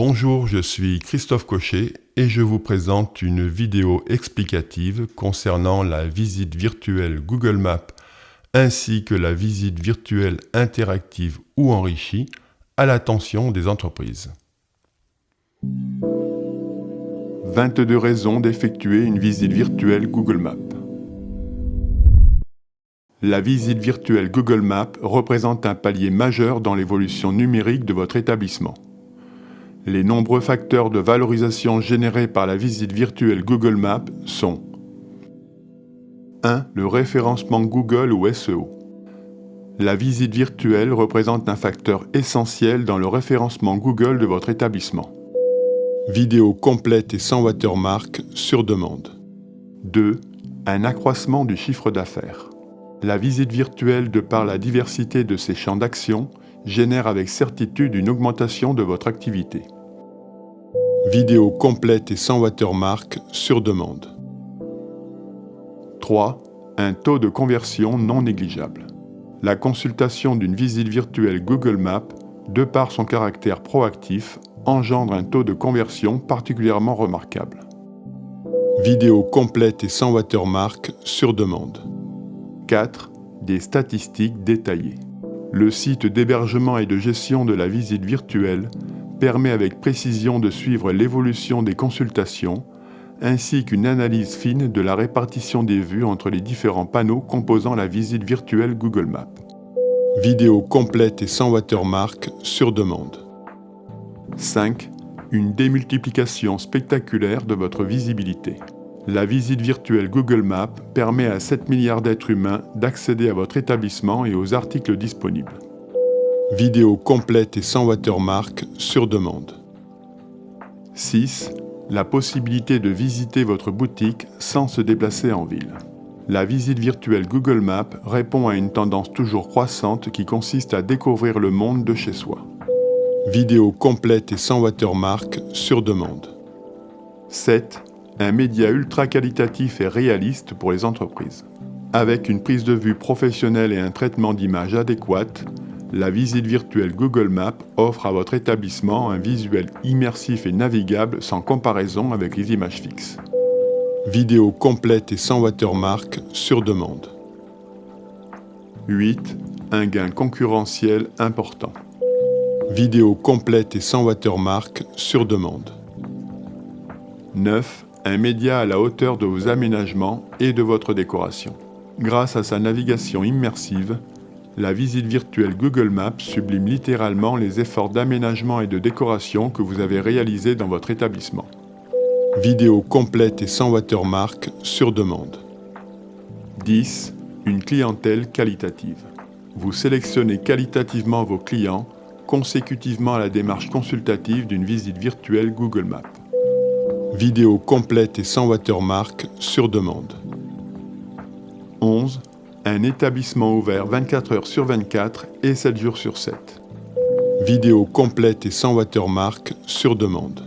Bonjour, je suis Christophe Cochet et je vous présente une vidéo explicative concernant la visite virtuelle Google Maps ainsi que la visite virtuelle interactive ou enrichie à l'attention des entreprises. 22 raisons d'effectuer une visite virtuelle Google Maps. La visite virtuelle Google Maps représente un palier majeur dans l'évolution numérique de votre établissement. Les nombreux facteurs de valorisation générés par la visite virtuelle Google Maps sont 1. Le référencement Google ou SEO. La visite virtuelle représente un facteur essentiel dans le référencement Google de votre établissement. Vidéo complète et sans watermark sur demande. 2. Un accroissement du chiffre d'affaires. La visite virtuelle, de par la diversité de ses champs d'action, génère avec certitude une augmentation de votre activité. Vidéo complète et sans watermark sur demande. 3. Un taux de conversion non négligeable. La consultation d'une visite virtuelle Google Maps, de par son caractère proactif, engendre un taux de conversion particulièrement remarquable. Vidéo complète et sans watermark sur demande. 4. Des statistiques détaillées. Le site d'hébergement et de gestion de la visite virtuelle permet avec précision de suivre l'évolution des consultations, ainsi qu'une analyse fine de la répartition des vues entre les différents panneaux composant la visite virtuelle Google Maps. Vidéo complète et sans watermark sur demande. 5. Une démultiplication spectaculaire de votre visibilité. La visite virtuelle Google Maps permet à 7 milliards d'êtres humains d'accéder à votre établissement et aux articles disponibles. Vidéo complète et sans watermark sur demande. 6. La possibilité de visiter votre boutique sans se déplacer en ville. La visite virtuelle Google Maps répond à une tendance toujours croissante qui consiste à découvrir le monde de chez soi. Vidéo complète et sans watermark sur demande. 7. Un média ultra qualitatif et réaliste pour les entreprises. Avec une prise de vue professionnelle et un traitement d'image adéquat, la visite virtuelle Google Maps offre à votre établissement un visuel immersif et navigable sans comparaison avec les images fixes. Vidéo complète et sans watermark sur demande. 8. Un gain concurrentiel important. Vidéo complète et sans watermark sur demande. 9. Un média à la hauteur de vos aménagements et de votre décoration. Grâce à sa navigation immersive, la visite virtuelle Google Maps sublime littéralement les efforts d'aménagement et de décoration que vous avez réalisés dans votre établissement. Vidéo complète et sans watermark sur demande. 10. Une clientèle qualitative. Vous sélectionnez qualitativement vos clients consécutivement à la démarche consultative d'une visite virtuelle Google Maps. Vidéo complète et sans watermark sur demande. 11. Un établissement ouvert 24 heures sur 24 et 7 jours sur 7. Vidéo complète et sans watermark sur demande.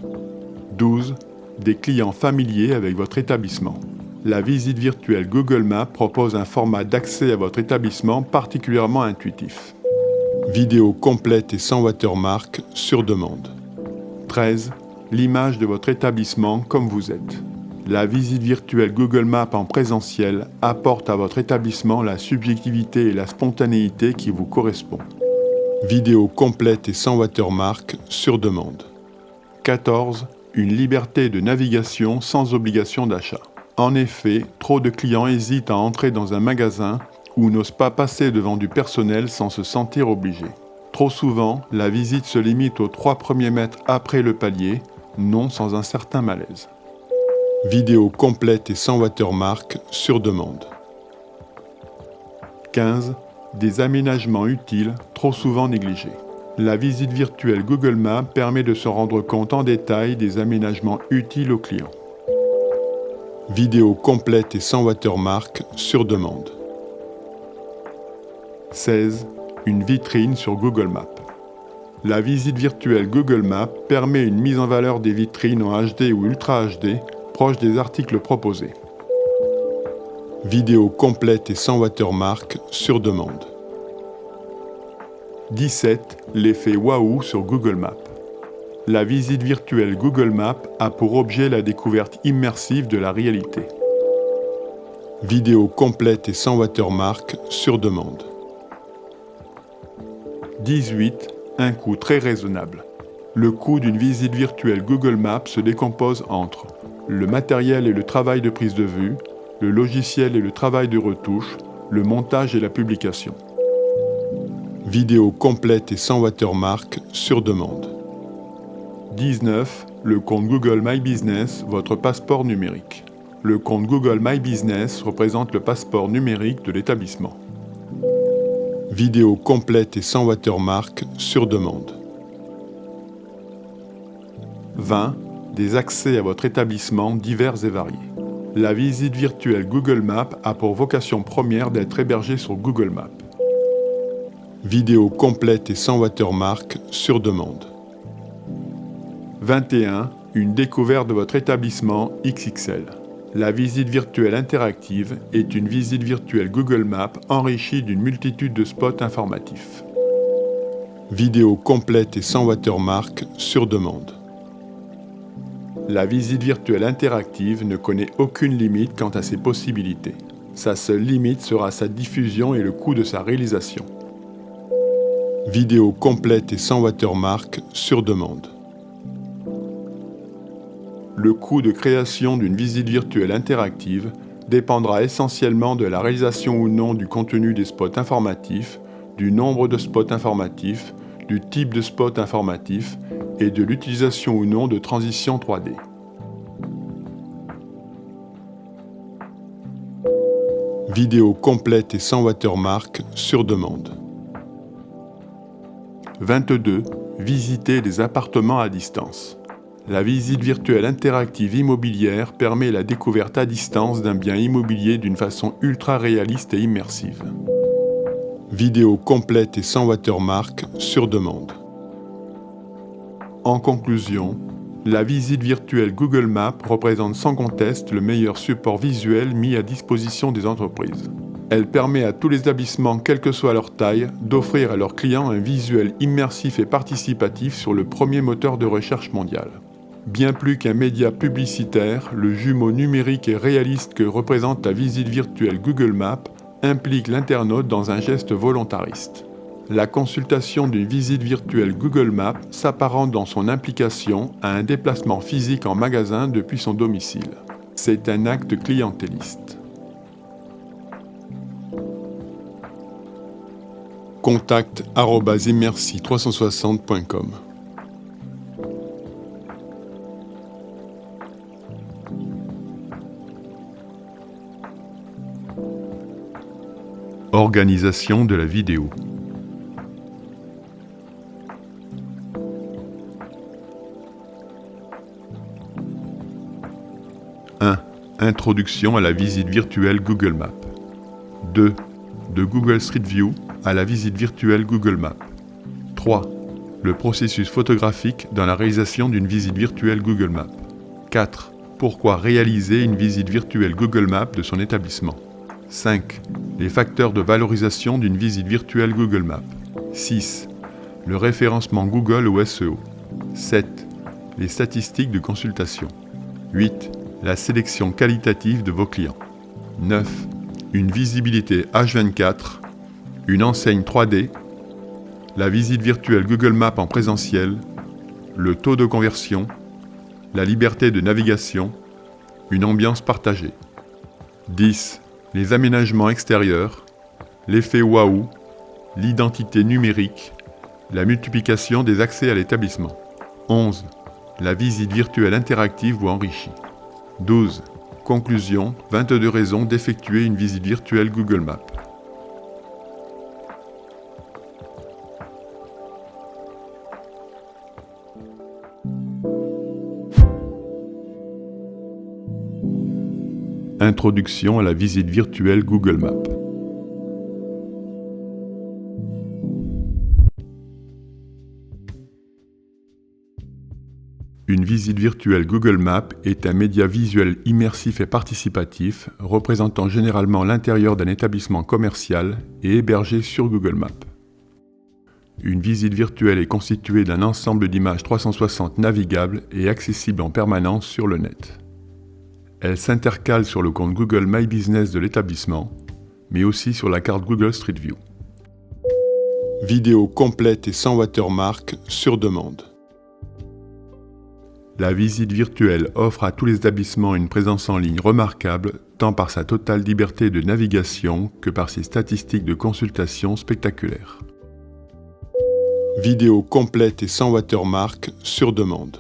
12. Des clients familiers avec votre établissement. La visite virtuelle Google Maps propose un format d'accès à votre établissement particulièrement intuitif. Vidéo complète et sans watermark sur demande. 13. L'image de votre établissement comme vous êtes. La visite virtuelle Google Maps en présentiel apporte à votre établissement la subjectivité et la spontanéité qui vous correspond. Vidéo complète et sans watermark sur demande. 14. Une liberté de navigation sans obligation d'achat. En effet, trop de clients hésitent à entrer dans un magasin ou n'osent pas passer devant du personnel sans se sentir obligés. Trop souvent, la visite se limite aux 3 premiers mètres après le palier, non sans un certain malaise. Vidéo complète et sans watermark sur demande. 15. Des aménagements utiles trop souvent négligés. La visite virtuelle Google Maps permet de se rendre compte en détail des aménagements utiles aux clients. Vidéo complète et sans watermark sur demande. 16. Une vitrine sur Google Maps. La visite virtuelle Google Maps permet une mise en valeur des vitrines en HD ou Ultra HD proche des articles proposés. Vidéo complète et sans watermark sur demande. 17. L'effet Waouh sur Google Maps. La visite virtuelle Google Maps a pour objet la découverte immersive de la réalité. Vidéo complète et sans watermark sur demande. 18. Un coût très raisonnable. Le coût d'une visite virtuelle Google Maps se décompose entre le matériel et le travail de prise de vue, le logiciel et le travail de retouche, le montage et la publication. Vidéo complète et sans watermark sur demande. 19. Le compte Google My Business, votre passeport numérique. Le compte Google My Business représente le passeport numérique de l'établissement. Vidéo complète et sans watermark sur demande. 20. Des accès à votre établissement divers et variés. La visite virtuelle Google Maps a pour vocation première d'être hébergée sur Google Maps. Vidéo complète et sans watermark sur demande. 21. Une découverte de votre établissement XXL. La visite virtuelle interactive est une visite virtuelle Google Maps enrichie d'une multitude de spots informatifs. Vidéo complète et sans watermark sur demande. La visite virtuelle interactive ne connaît aucune limite quant à ses possibilités. Sa seule limite sera sa diffusion et le coût de sa réalisation. Vidéo complète et sans watermark sur demande. Le coût de création d'une visite virtuelle interactive dépendra essentiellement de la réalisation ou non du contenu des spots informatifs, du nombre de spots informatifs, du type de spot informatif et de l'utilisation ou non de transitions 3D. Vidéo complète et sans watermark sur demande. 22. Visiter des appartements à distance. La visite virtuelle interactive immobilière permet la découverte à distance d'un bien immobilier d'une façon ultra réaliste et immersive. Vidéo complète et sans watermark sur demande. En conclusion, la visite virtuelle Google Maps représente sans conteste le meilleur support visuel mis à disposition des entreprises. Elle permet à tous les établissements, quelle que soit leur taille, d'offrir à leurs clients un visuel immersif et participatif sur le premier moteur de recherche mondial. Bien plus qu'un média publicitaire, le jumeau numérique et réaliste que représente la visite virtuelle Google Maps implique l'internaute dans un geste volontariste. La consultation d'une visite virtuelle Google Maps s'apparente dans son implication à un déplacement physique en magasin depuis son domicile. C'est un acte clientéliste. contact@immersi360.com. Organisation de la vidéo. Introduction à la visite virtuelle Google Maps. 2. De Google Street View à la visite virtuelle Google Maps. 3. Le processus photographique dans la réalisation d'une visite virtuelle Google Maps. 4. Pourquoi réaliser une visite virtuelle Google Maps de son établissement. 5. Les facteurs de valorisation d'une visite virtuelle Google Maps. 6. Le référencement Google au SEO. 7. Les statistiques de consultation. 8. La sélection qualitative de vos clients. 9. Une visibilité H24, une enseigne 3D, la visite virtuelle Google Maps en présentiel, le taux de conversion, la liberté de navigation, une ambiance partagée. 10. Les aménagements extérieurs, l'effet waouh, l'identité numérique, la multiplication des accès à l'établissement. 11. La visite virtuelle interactive ou enrichie. 12. Conclusion, 22 raisons d'effectuer une visite virtuelle Google Maps. Introduction à la visite virtuelle Google Maps. Une visite virtuelle Google Maps est un média visuel immersif et participatif représentant généralement l'intérieur d'un établissement commercial et hébergé sur Google Maps. Une visite virtuelle est constituée d'un ensemble d'images 360 navigables et accessibles en permanence sur le net. Elle s'intercale sur le compte Google My Business de l'établissement, mais aussi sur la carte Google Street View. Vidéo complète et sans watermark sur demande. La visite virtuelle offre à tous les établissements une présence en ligne remarquable, tant par sa totale liberté de navigation que par ses statistiques de consultation spectaculaires. Vidéo complète et sans watermark sur demande.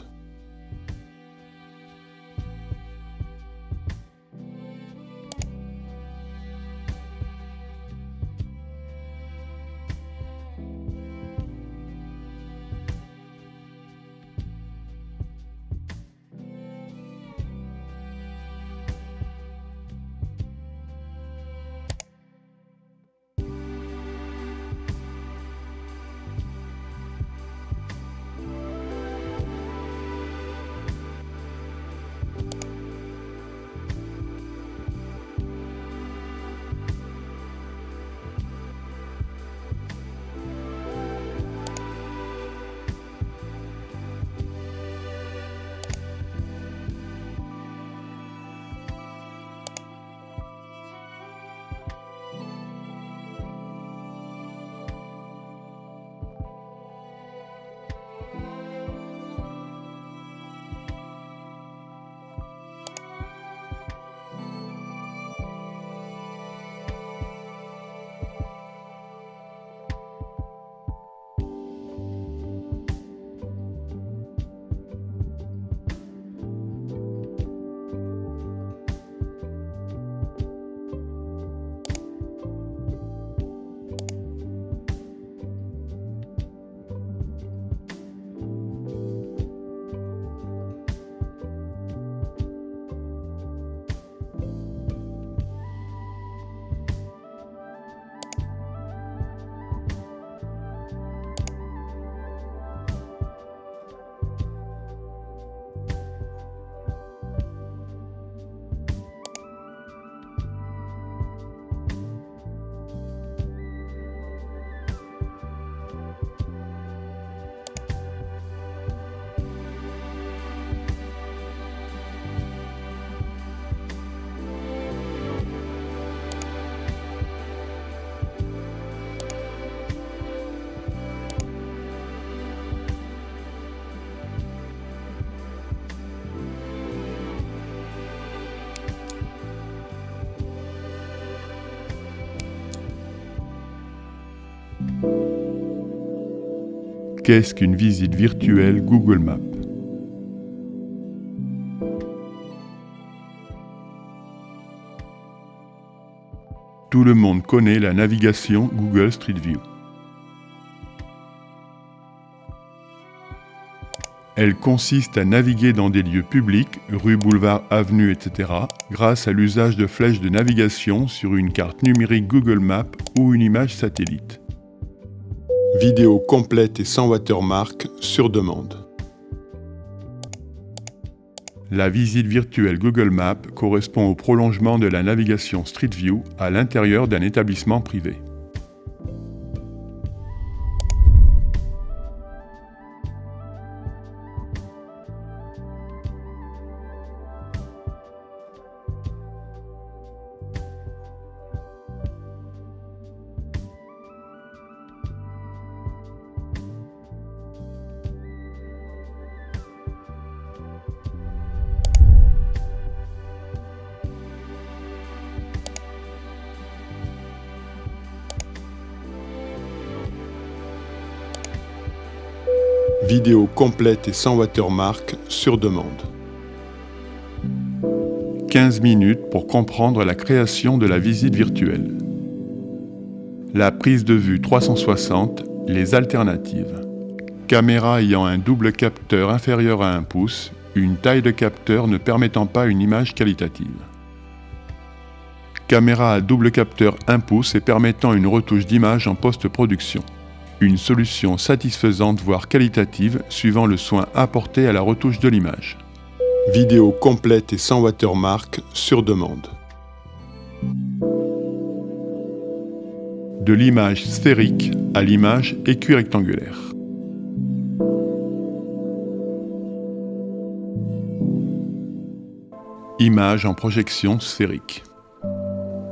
Qu'est-ce qu'une visite virtuelle Google Maps ? Tout le monde connaît la navigation Google Street View. Elle consiste à naviguer dans des lieux publics, rues, boulevards, avenues, etc., grâce à l'usage de flèches de navigation sur une carte numérique Google Maps ou une image satellite. Vidéo complète et sans watermark sur demande. La visite virtuelle Google Maps correspond au prolongement de la navigation Street View à l'intérieur d'un établissement privé. Vidéo complète et sans watermark sur demande. 15 minutes pour comprendre la création de la visite virtuelle. La prise de vue 360, les alternatives. Caméra ayant un double capteur inférieur à 1 pouce, une taille de capteur ne permettant pas une image qualitative. Caméra à double capteur 1 pouce et permettant une retouche d'image en post-production. Une solution satisfaisante voire qualitative suivant le soin apporté à la retouche de l'image. Vidéo complète et sans watermark sur demande. de l'image sphérique à l'image équirectangulaire. Image en projection sphérique.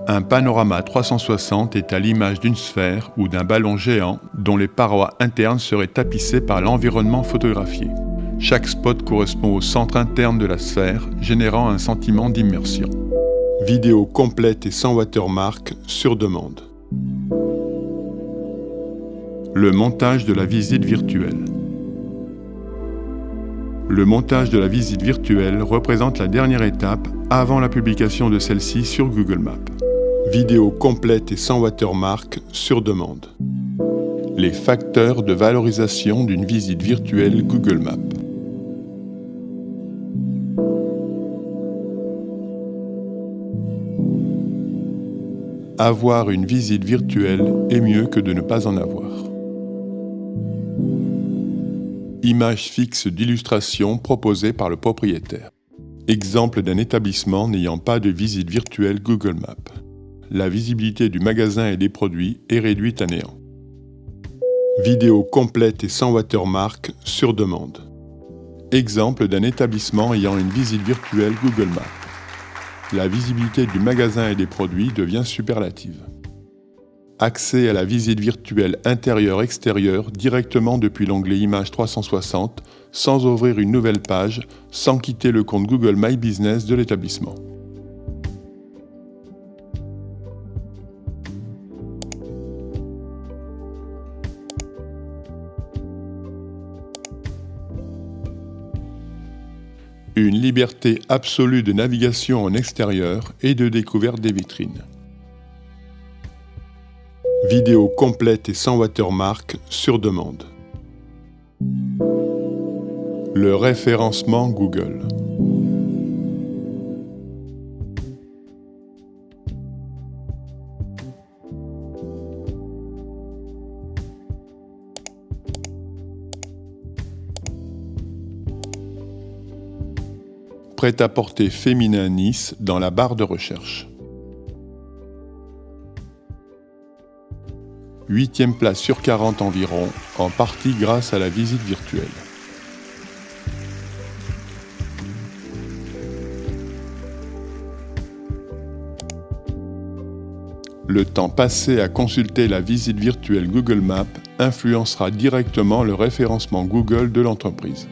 Un panorama 360 est à l'image d'une sphère ou d'un ballon géant dont les parois internes seraient tapissées par l'environnement photographié. Chaque spot correspond au centre interne de la sphère, générant un sentiment d'immersion. Vidéo complète et sans watermark sur demande. Le montage de la visite virtuelle. Le montage de la visite virtuelle représente la dernière étape avant la publication de celle-ci sur Google Maps. Vidéo complète et sans watermark sur demande. Les facteurs de valorisation d'une visite virtuelle Google Maps. Avoir une visite virtuelle est mieux que de ne pas en avoir. Image fixe d'illustration proposée par le propriétaire. Exemple d'un établissement n'ayant pas de visite virtuelle Google Maps. La visibilité du magasin et des produits est réduite à néant. Vidéo complète et sans watermark sur demande. Exemple d'un établissement ayant une visite virtuelle Google Maps. La visibilité du magasin et des produits devient superlative. Accès à la visite virtuelle intérieure-extérieure directement depuis l'onglet Images 360, sans ouvrir une nouvelle page, sans quitter le compte Google My Business de l'établissement. Une liberté absolue de navigation en extérieur et de découverte des vitrines. Vidéo complète et sans watermark sur demande. Le référencement Google. Prêt-à-porter féminin Nice dans la barre de recherche. 8e place sur 40 environ, en partie grâce à la visite virtuelle. Le temps passé à consulter la visite virtuelle Google Maps influencera directement le référencement Google de l'entreprise.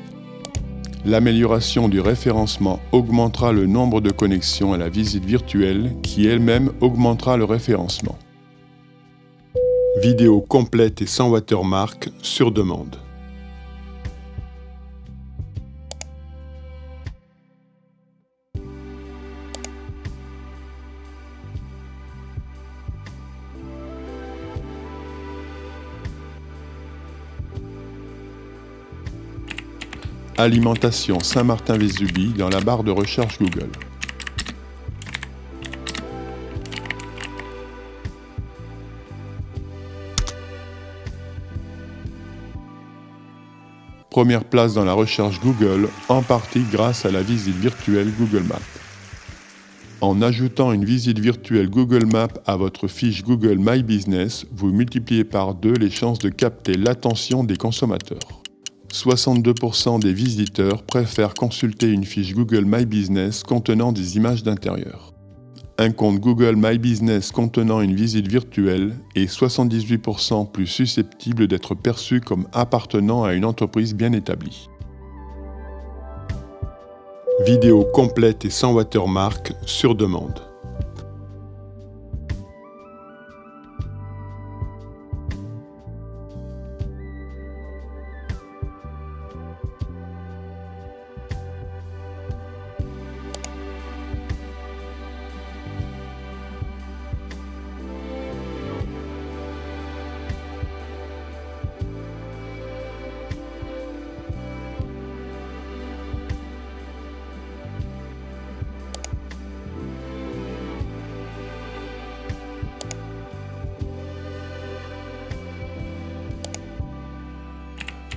L'amélioration du référencement augmentera le nombre de connexions à la visite virtuelle qui elle-même augmentera le référencement. Vidéo complète et sans watermark sur demande. Alimentation Saint-Martin-Vésubie dans la barre de recherche Google. Première place dans la recherche Google, en partie grâce à la visite virtuelle Google Maps. En ajoutant une visite virtuelle Google Maps à votre fiche Google My Business, vous multipliez par 2 les chances de capter l'attention des consommateurs. 62% des visiteurs préfèrent consulter une fiche Google My Business contenant des images d'intérieur. Un compte Google My Business contenant une visite virtuelle est 78% plus susceptible d'être perçu comme appartenant à une entreprise bien établie. Vidéo complète et sans watermark sur demande.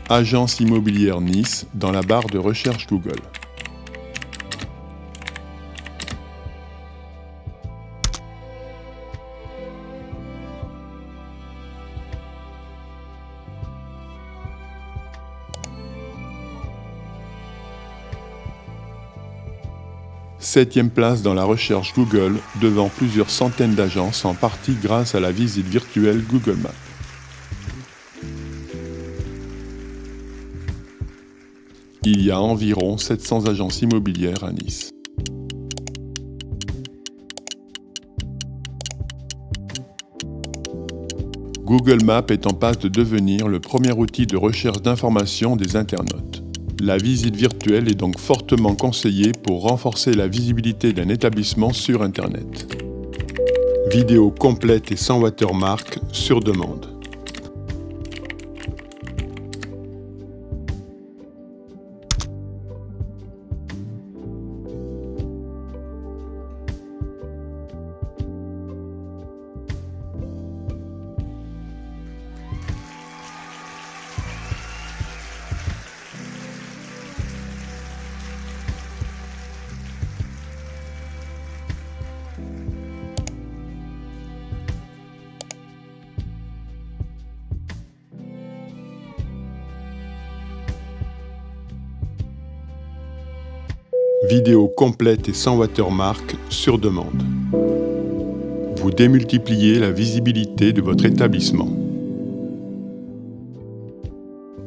Agence immobilière Nice dans la barre de recherche Google. 7e place dans la recherche Google, devant plusieurs centaines d'agences, en partie grâce à la visite virtuelle Google Maps. Il y a environ 700 agences immobilières à Nice. Google Maps est en passe de devenir le premier outil de recherche d'information des internautes. La visite virtuelle est donc fortement conseillée pour renforcer la visibilité d'un établissement sur Internet. Vidéo complète et sans watermark sur demande. Vidéo complète et sans watermark sur demande. Vous démultipliez la visibilité de votre établissement.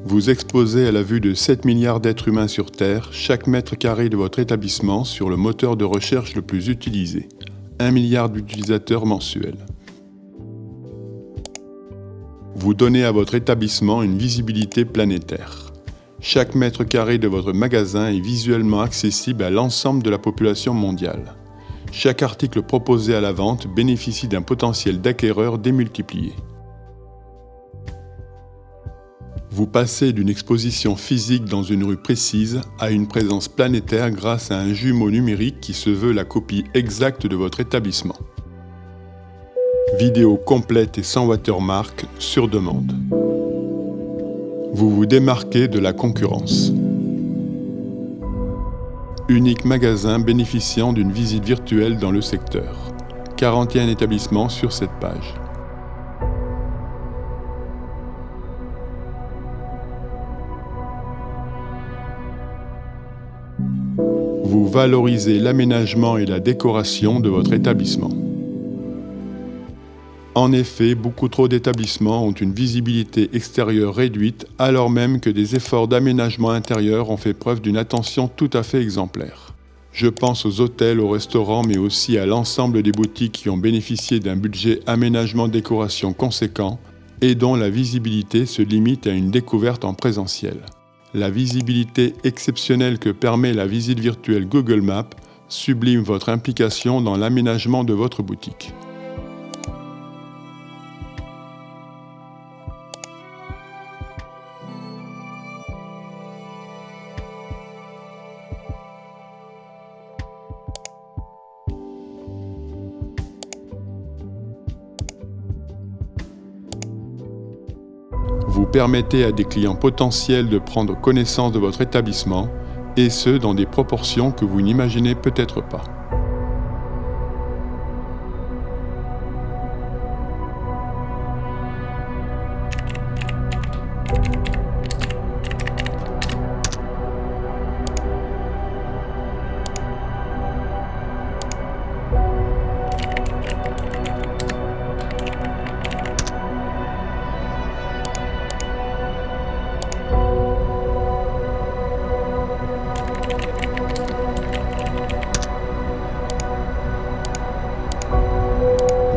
Vous exposez à la vue de 7 milliards d'êtres humains sur Terre chaque mètre carré de votre établissement sur le moteur de recherche le plus utilisé, 1 milliard d'utilisateurs mensuels. Vous donnez à votre établissement une visibilité planétaire. Chaque mètre carré de votre magasin est visuellement accessible à l'ensemble de la population mondiale. Chaque article proposé à la vente bénéficie d'un potentiel d'acquéreurs démultiplié. Vous passez d'une exposition physique dans une rue précise à une présence planétaire grâce à un jumeau numérique qui se veut la copie exacte de votre établissement. Vidéo complète et sans watermark sur demande. Vous vous démarquez de la concurrence. Unique magasin bénéficiant d'une visite virtuelle dans le secteur. 41 établissements sur cette page. Vous valorisez l'aménagement et la décoration de votre établissement. En effet, beaucoup trop d'établissements ont une visibilité extérieure réduite, alors même que des efforts d'aménagement intérieur ont fait preuve d'une attention tout à fait exemplaire. Je pense aux hôtels, aux restaurants, mais aussi à l'ensemble des boutiques qui ont bénéficié d'un budget aménagement-décoration conséquent et dont la visibilité se limite à une découverte en présentiel. La visibilité exceptionnelle que permet la visite virtuelle Google Maps sublime votre implication dans l'aménagement de votre boutique. Vous permettez à des clients potentiels de prendre connaissance de votre établissement, et ce dans des proportions que vous n'imaginez peut-être pas.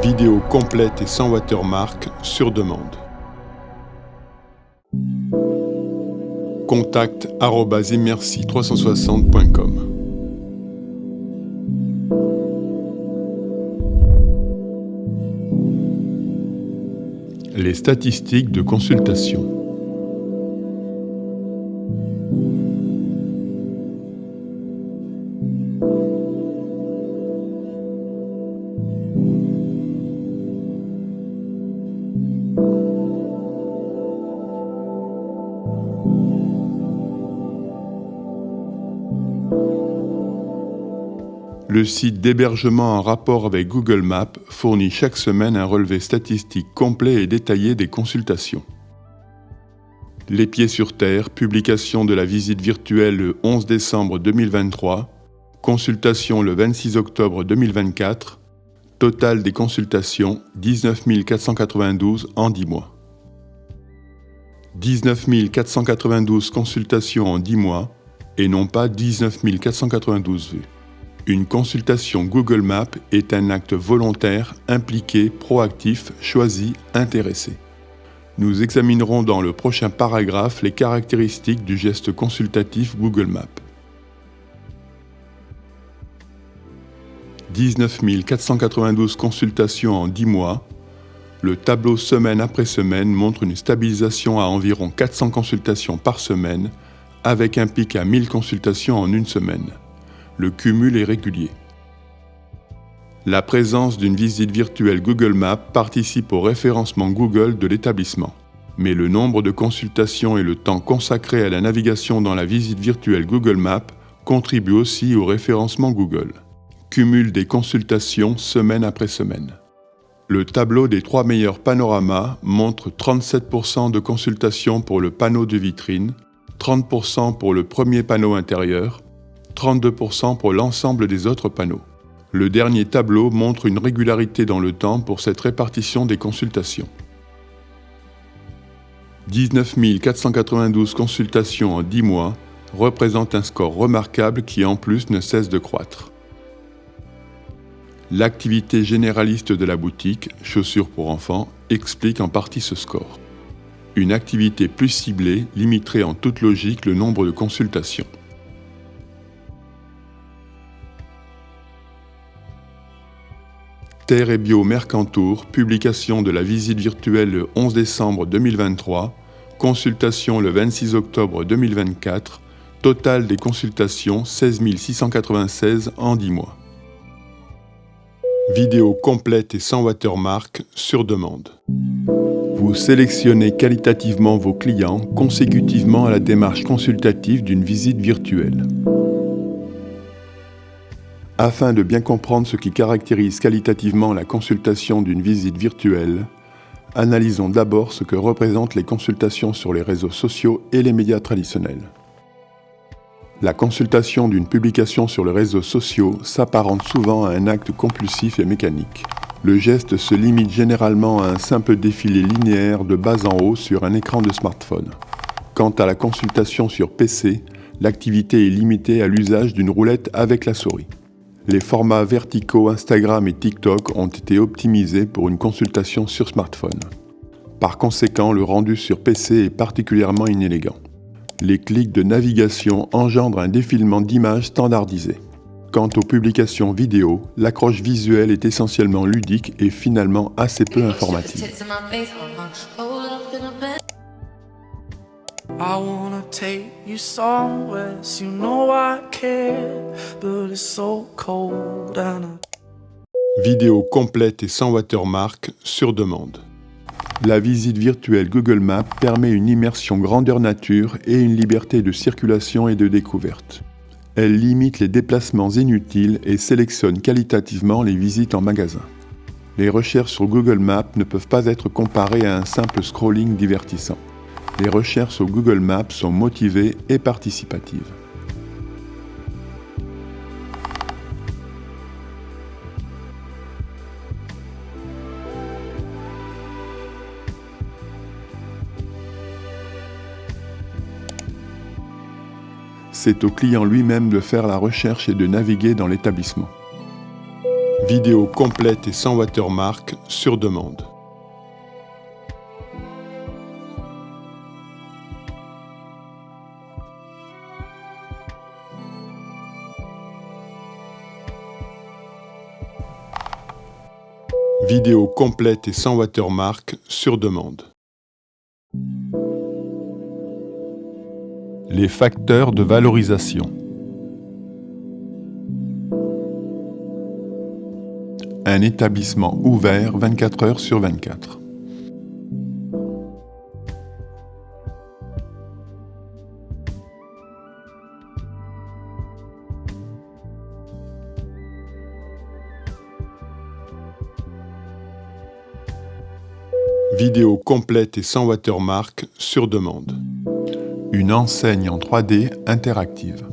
Vidéo complète et sans watermark sur demande. contact@immersi360.com. Les statistiques de consultation. Le site d'hébergement en rapport avec Google Maps fournit chaque semaine un relevé statistique complet et détaillé des consultations. Les pieds sur terre, publication de la visite virtuelle le 11 décembre 2023, Consultation le 26 octobre 2024. Total des consultations 19 492 en 10 mois. 19 492 consultations en 10 mois et non pas 19 492 vues. Une consultation Google Maps est un acte volontaire, impliqué, proactif, choisi, intéressé. Nous examinerons dans le prochain paragraphe les caractéristiques du geste consultatif Google Maps. 19 492 consultations en 10 mois. Le tableau semaine après semaine montre une stabilisation à environ 400 consultations par semaine, avec un pic à 1000 consultations en une semaine. Le cumul est régulier. La présence d'une visite virtuelle Google Maps participe au référencement Google de l'établissement. Mais le nombre de consultations et le temps consacré à la navigation dans la visite virtuelle Google Maps contribuent aussi au référencement Google. Cumul des consultations semaine après semaine. Le tableau des 3 meilleurs panoramas montre 37% de consultations pour le panneau de vitrine, 30% pour le premier panneau intérieur, 32% pour l'ensemble des autres panneaux. Le dernier tableau montre une régularité dans le temps pour cette répartition des consultations. 19 492 consultations en 10 mois représente un score remarquable qui en plus ne cesse de croître. L'activité généraliste de la boutique, chaussures pour enfants, explique en partie ce score. Une activité plus ciblée limiterait en toute logique le nombre de consultations. Terre et Bio Mercantour, publication de la visite virtuelle le 11 décembre 2023, consultation le 26 octobre 2024, total des consultations 16 696 en 10 mois. Vidéo complète et sans watermark sur demande. Vous sélectionnez qualitativement vos clients consécutivement à la démarche consultative d'une visite virtuelle. Afin de bien comprendre ce qui caractérise qualitativement la consultation d'une visite virtuelle, analysons d'abord ce que représentent les consultations sur les réseaux sociaux et les médias traditionnels. La consultation d'une publication sur les réseaux sociaux s'apparente souvent à un acte compulsif et mécanique. Le geste se limite généralement à un simple défilé linéaire de bas en haut sur un écran de smartphone. Quant à la consultation sur PC, l'activité est limitée à l'usage d'une roulette avec la souris. Les formats verticaux Instagram et TikTok ont été optimisés pour une consultation sur smartphone. Par conséquent, le rendu sur PC est particulièrement inélégant. Les clics de navigation engendrent un défilement d'images standardisé. Quant aux publications vidéo, l'accroche visuelle est essentiellement ludique et finalement assez peu informative. Vidéo complète et sans watermark sur demande. La visite virtuelle Google Maps permet une immersion grandeur nature et une liberté de circulation et de découverte. Elle limite les déplacements inutiles et sélectionne qualitativement les visites en magasin. Les recherches sur Google Maps ne peuvent pas être comparées à un simple scrolling divertissant. Les recherches sur Google Maps sont motivées et participatives. C'est au client lui-même de faire la recherche et de naviguer dans l'établissement. Vidéo complète et sans watermark sur demande. Vidéo complète et sans watermark sur demande. Les facteurs de valorisation. Un établissement ouvert 24 heures sur 24. Vidéo complète et sans watermark sur demande. Une enseigne en 3D interactive.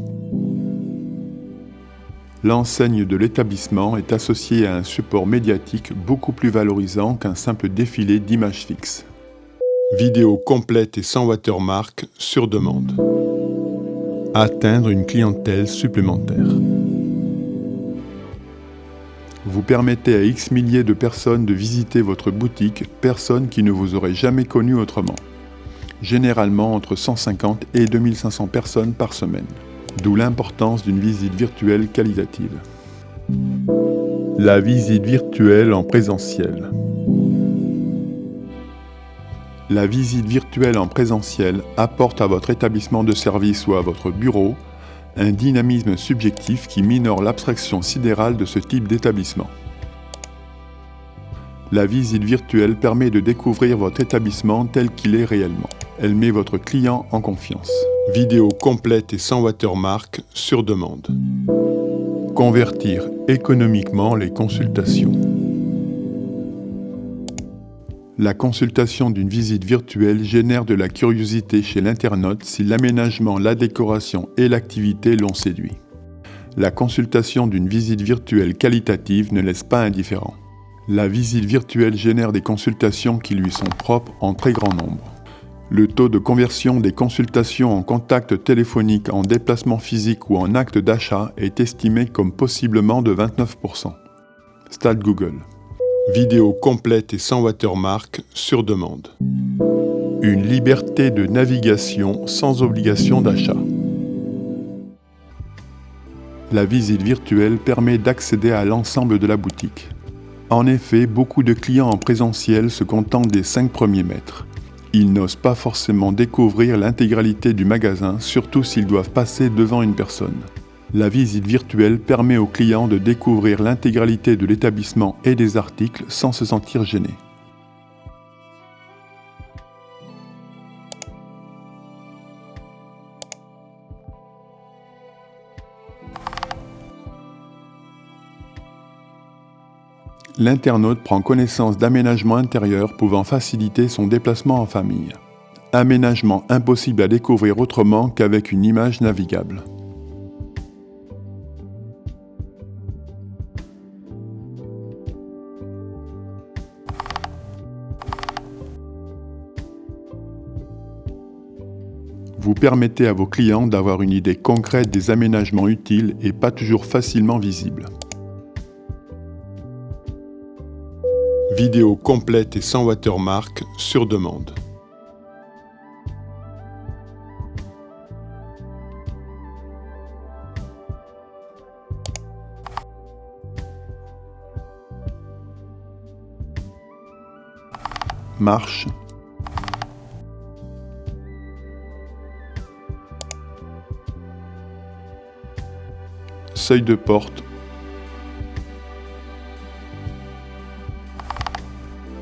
L'enseigne de l'établissement est associée à un support médiatique beaucoup plus valorisant qu'un simple défilé d'images fixes. Vidéo complète et sans watermark sur demande. Atteindre une clientèle supplémentaire. Vous permettez à X milliers de personnes de visiter votre boutique, personnes qui ne vous auraient jamais connu autrement. Généralement entre 150 et 2500 personnes par semaine. D'où l'importance d'une visite virtuelle qualitative. La visite virtuelle en présentiel. La visite virtuelle en présentiel apporte à votre établissement de service ou à votre bureau un dynamisme subjectif qui minore l'abstraction sidérale de ce type d'établissement. La visite virtuelle permet de découvrir votre établissement tel qu'il est réellement. Elle met votre client en confiance. Vidéo complète et sans watermark sur demande. Convertir économiquement les consultations. La consultation d'une visite virtuelle génère de la curiosité chez l'internaute si l'aménagement, la décoration et l'activité l'ont séduit. La consultation d'une visite virtuelle qualitative ne laisse pas indifférent. La visite virtuelle génère des consultations qui lui sont propres en très grand nombre. Le taux de conversion des consultations en contact téléphonique, en déplacement physique ou en acte d'achat est estimé comme possiblement de 29%. Stats Google. Vidéo complète et sans watermark sur demande. Une liberté de navigation sans obligation d'achat. La visite virtuelle permet d'accéder à l'ensemble de la boutique. En effet, beaucoup de clients en présentiel se contentent des 5 premiers mètres. Ils n'osent pas forcément découvrir l'intégralité du magasin, surtout s'ils doivent passer devant une personne. La visite virtuelle permet aux clients de découvrir l'intégralité de l'établissement et des articles sans se sentir gêné. L'internaute prend connaissance d'aménagements intérieurs pouvant faciliter son déplacement en famille. Aménagement impossible à découvrir autrement qu'avec une image navigable. Vous permettez à vos clients d'avoir une idée concrète des aménagements utiles et pas toujours facilement visibles. Vidéo complète et sans watermark sur demande. Marche. Seuil de porte.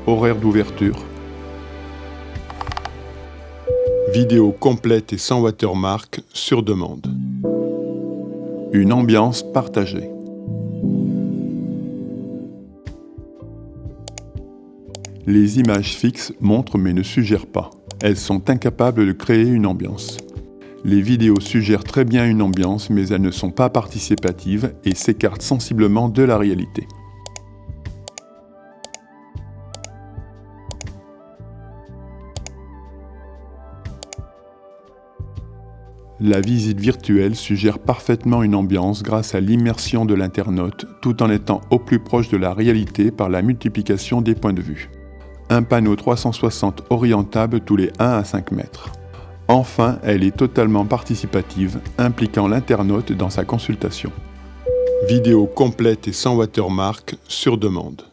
Horaire d'ouverture. Vidéo complète et sans watermark sur demande. Une ambiance partagée. Les images fixes montrent mais ne suggèrent pas. Elles sont incapables de créer une ambiance. Les vidéos suggèrent très bien une ambiance, mais elles ne sont pas participatives et s'écartent sensiblement de la réalité. La visite virtuelle suggère parfaitement une ambiance grâce à l'immersion de l'internaute, tout en étant au plus proche de la réalité par la multiplication des points de vue. Un panneau 360 orientable tous les 1 à 5 mètres. Enfin, elle est totalement participative, impliquant l'internaute dans sa consultation. Vidéo complète et sans watermark sur demande.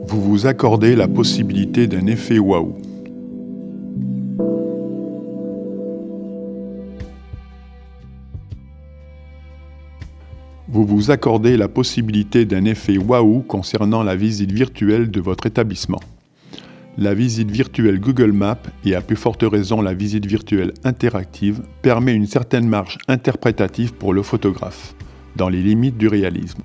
Vous vous accordez la possibilité d'un effet waouh. Vous vous accordez la possibilité d'un effet waouh concernant la visite virtuelle de votre établissement. La visite virtuelle Google Maps, et à plus forte raison la visite virtuelle interactive, permet une certaine marge interprétative pour le photographe, dans les limites du réalisme.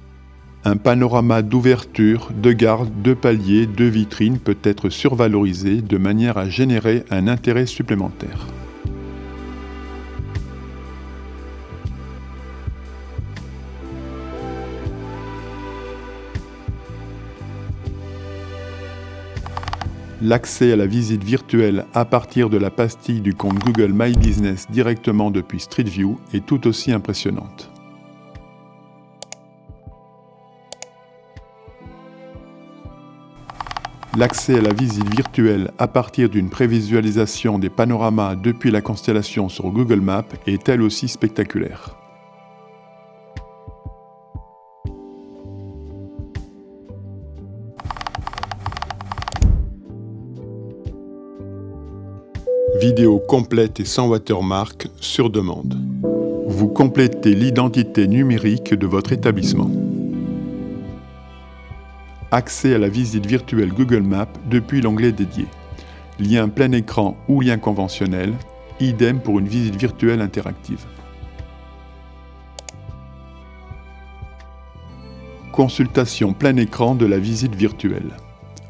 Un panorama d'ouverture, de garde, de paliers, de vitrines peut être survalorisé de manière à générer un intérêt supplémentaire. L'accès à la visite virtuelle à partir de la pastille du compte Google My Business directement depuis Street View est tout aussi impressionnante. L'accès à la visite virtuelle à partir d'une prévisualisation des panoramas depuis la constellation sur Google Maps est elle aussi spectaculaire. Vidéo complète et sans watermark sur demande. Vous complétez l'identité numérique de votre établissement. Accès à la visite virtuelle Google Maps depuis l'onglet dédié. Lien plein écran ou lien conventionnel, idem pour une visite virtuelle interactive. Consultation plein écran de la visite virtuelle.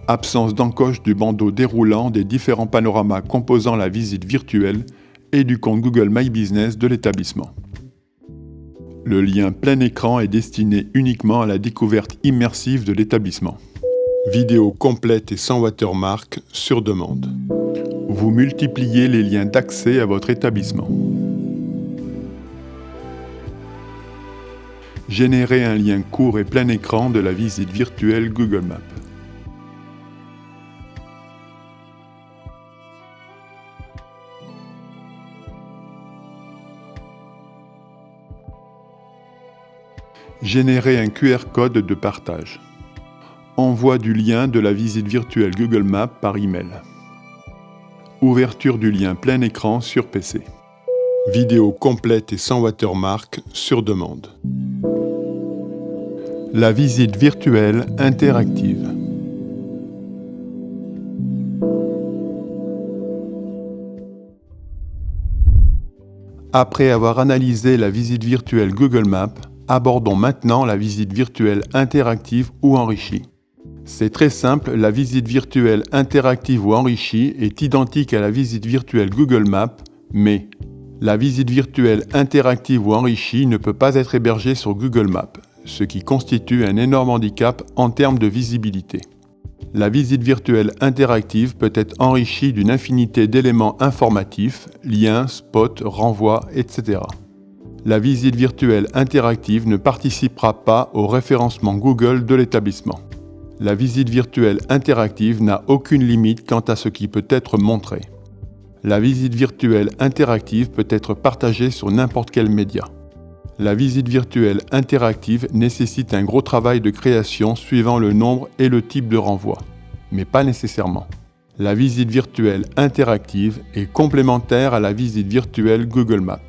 Absence d'encoche du bandeau déroulant des différents panoramas composant la visite virtuelle et du compte Google My Business de l'établissement. Le lien plein écran est destiné uniquement à la découverte immersive de l'établissement. Vidéo complète et sans watermark sur demande. Vous multipliez les liens d'accès à votre établissement. Générez un lien court et plein écran de la visite virtuelle Google Maps. Générer un QR code de partage. Envoi du lien de la visite virtuelle Google Maps par email. Ouverture du lien plein écran sur PC. Vidéo complète et sans watermark sur demande. La visite virtuelle interactive. Après avoir analysé la visite virtuelle Google Maps, abordons maintenant la visite virtuelle interactive ou enrichie. C'est très simple, la visite virtuelle interactive ou enrichie est identique à la visite virtuelle Google Maps, mais la visite virtuelle interactive ou enrichie ne peut pas être hébergée sur Google Maps, ce qui constitue un énorme handicap en termes de visibilité. La visite virtuelle interactive peut être enrichie d'une infinité d'éléments informatifs, liens, spots, renvois, etc. La visite virtuelle interactive ne participera pas au référencement Google de l'établissement. La visite virtuelle interactive n'a aucune limite quant à ce qui peut être montré. La visite virtuelle interactive peut être partagée sur n'importe quel média. La visite virtuelle interactive nécessite un gros travail de création suivant le nombre et le type de renvoi, mais pas nécessairement. La visite virtuelle interactive est complémentaire à la visite virtuelle Google Maps.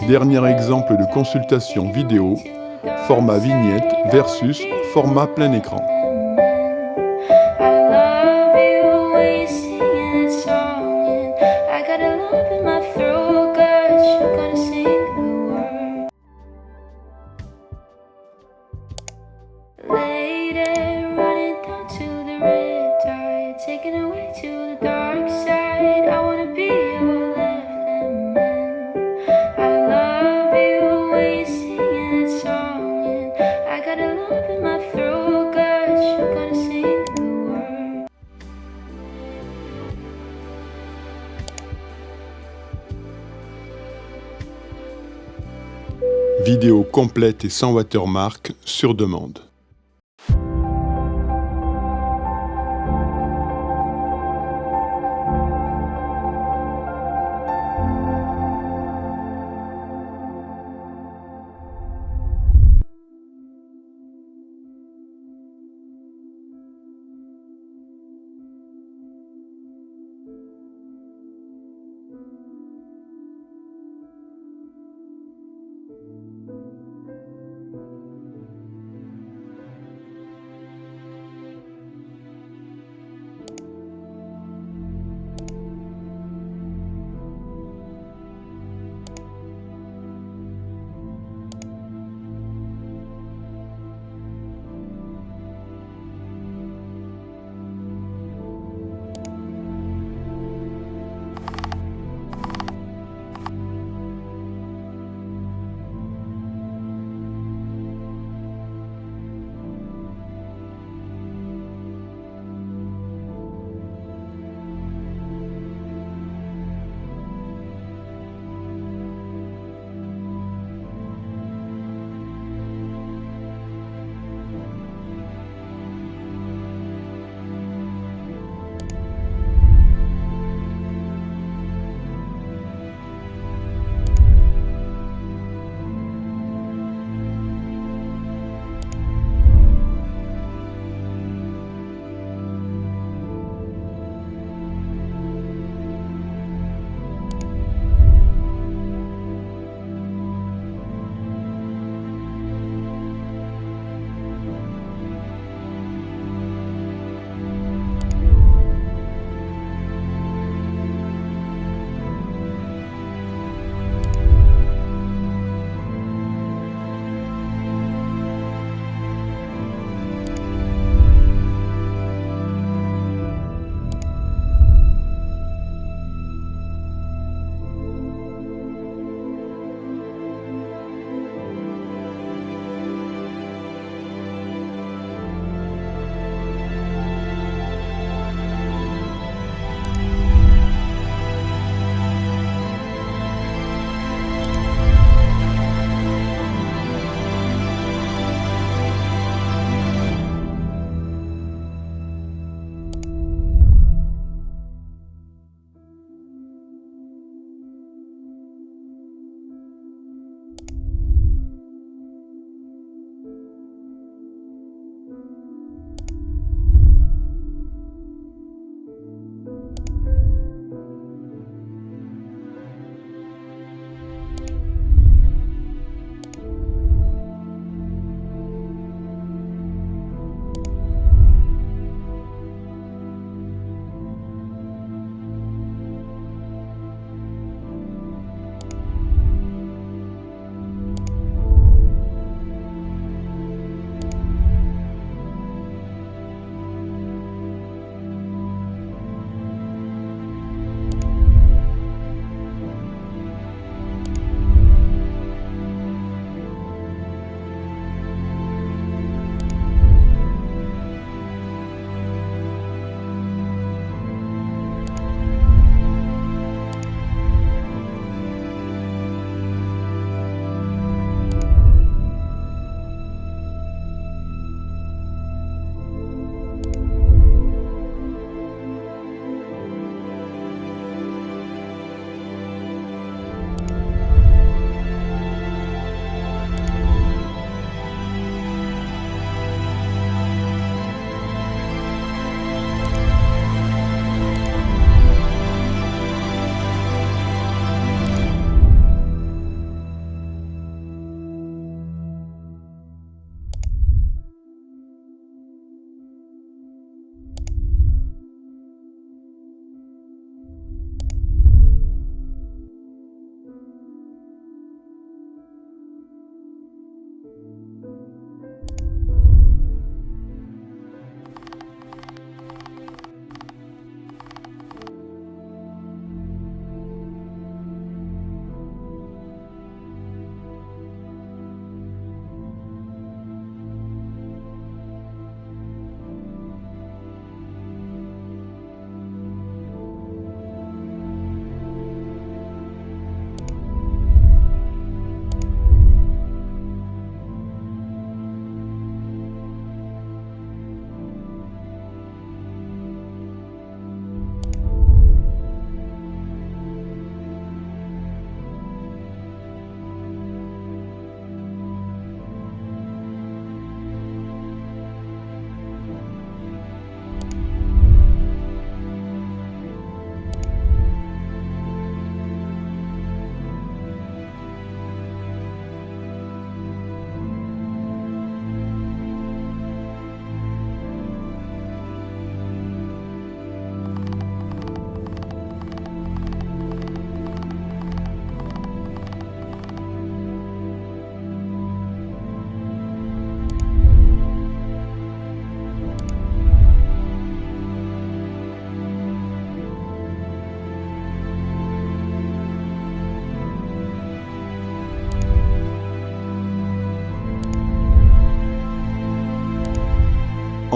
Dernier exemple de consultation vidéo, format vignette versus format plein écran. vidéo complète et sans watermark sur demande.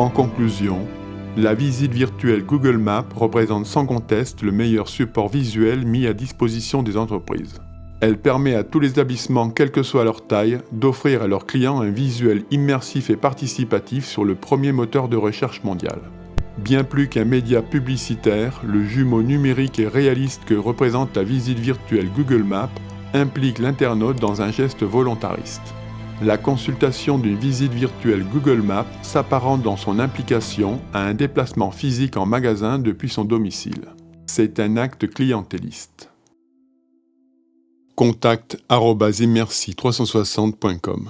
En conclusion, la visite virtuelle Google Maps représente sans conteste le meilleur support visuel mis à disposition des entreprises. Elle permet à tous les établissements, quelle que soit leur taille, d'offrir à leurs clients un visuel immersif et participatif sur le premier moteur de recherche mondial. Bien plus qu'un média publicitaire, le jumeau numérique et réaliste que représente la visite virtuelle Google Maps implique l'internaute dans un geste volontariste. La consultation d'une visite virtuelle Google Maps s'apparente dans son implication à un déplacement physique en magasin depuis son domicile. C'est un acte clientéliste. Contact@immersi360.com